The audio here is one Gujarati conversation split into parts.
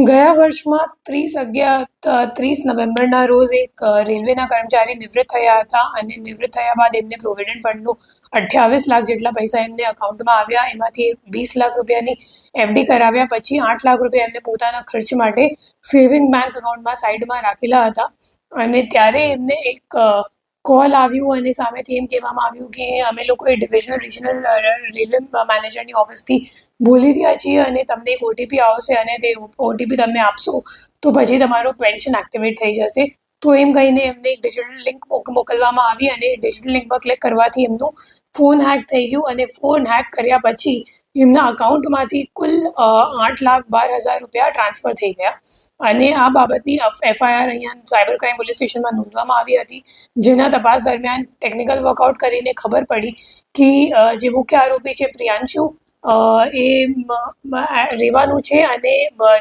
ગયા વર્ષમાં 30 નવેમ્બરના રોજ એક રેલવેના કર્મચારી નિવૃત્ત થયા હતા અને નિવૃત્ત થયા બાદ એમને પ્રોવિડન્ટ ફંડનું 28 લાખ જેટલા પૈસા એમને અકાઉન્ટમાં આવ્યા. એમાંથી 20 લાખ રૂપિયાની એફડી કરાવ્યા પછી 8 લાખ રૂપિયા એમને પોતાના ખર્ચ માટે સેવિંગ બેંક એકાઉન્ટમાં સાઈડમાં રાખેલા હતા. અને ત્યારે એમને એક કોલ આવ્યું અને સામેથી એમ કહેવામાં આવ્યું કે અમે લોકો એ રિજનલ રેલવે મેનેજરની ઓફિસથી બોલી રહ્યા છીએ અને તમને એક ઓટીપી આવશે અને તે ઓટીપી તમને આપશો તો પછી તમારો પેન્શન એક્ટિવેટ થઈ જશે. તો એમ કહીને એમને એક ડિજિટલ લિંક મોકલવામાં આવી અને ડિજિટલ લિંક પર ક્લિક કરવાથી એમનું ફોન હેક થઈ ગયું અને ફોન હેક કર્યા પછી એમના અકાઉન્ટમાંથી કુલ 8,12,000 રૂપિયા ટ્રાન્સફર થઈ ગયા. અને આ બાબતની એફઆઈઆર અહીંયા સાયબર ક્રાઇમ પોલીસ સ્ટેશનમાં નોંધવામાં આવી હતી. જેના તપાસ દરમિયાન ટેકનિકલ વર્કઆઉટ કરીને ખબર પડી કે જે મુખ્ય આરોપી છે પ્રિયાંશુ એ રેવાનું છે અને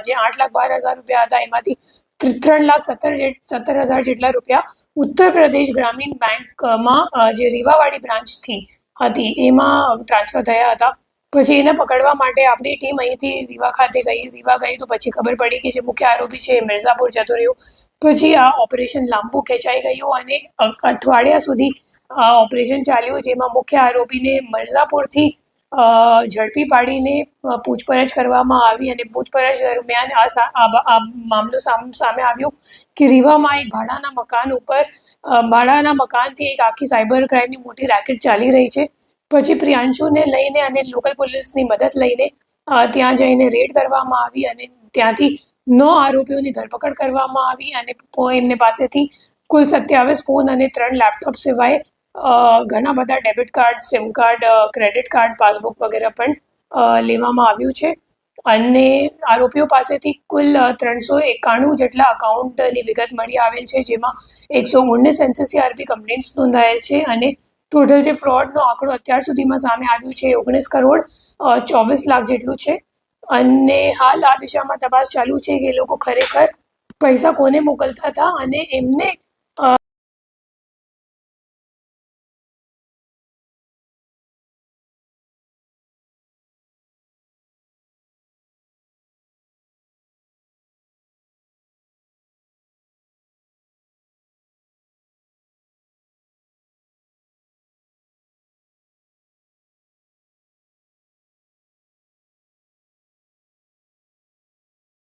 જે 8,12,000 રૂપિયા હતા એમાંથી 3,17,000 જેટલા રૂપિયા ઉત્તર પ્રદેશ ગ્રામીણ બેંકમાં જે રીવાવાડી બ્રાન્ચથી હતી એમાં ટ્રાન્સફર થયા હતા. પછી એને પકડવા માટે આપણી ટીમ અહીંથી રીવા ખાતે રીવા ગઈ તો પછી ખબર પડી કે જે મુખ્ય આરોપી છે એ મિર્ઝાપુર જતો રહ્યો. પછી આ ઓપરેશન લાંબુ ખેંચાઈ ગયું અને અઠવાડિયા સુધી આ ઓપરેશન ચાલ્યું, જેમાં મુખ્ય આરોપીને મિર્ઝાપુરથી ઝડપી પાડીને પૂછપરછ કરવામાં આવી અને પૂછપરછ દરમિયાન આ મામલો સામે આવ્યો કે રીવામાં એક ભાડાના મકાનથી એક આખી સાયબર ક્રાઇમની મોટી રેકેટ ચાલી રહી છે. પછી પ્રિયાંશુને લઈને અને લોકલ પોલીસની મદદ લઈને ત્યાં જઈને રેડ કરવામાં આવી અને ત્યાંથી 9 આરોપીઓની ધરપકડ કરવામાં આવી અને એમને પાસેથી કુલ 27 ફોન અને 3 લેપટોપ સિવાય ઘણા બધા debit card, sim card, credit card, passbook વગેરે પણ લેવામાં આવ્યું છે. અને આરોપીઓ પાસેથી કુલ 391 જેટલા અકાઉન્ટની વિગત મળી આવેલ છે, જેમાં 119 એનસીસીઆરપી કમ્પ્લેન્ટ્સ નોંધાયેલ છે અને ટોટલ જે ફ્રોડનો આંકડો અત્યાર સુધીમાં સામે આવ્યું છે 19 કરોડ 24 લાખ જેટલું છે. અને હાલ આ દિશામાં તપાસ ચાલુ છે કે એ લોકો ખરેખર પૈસા કોને મોકલતા હતા અને એમને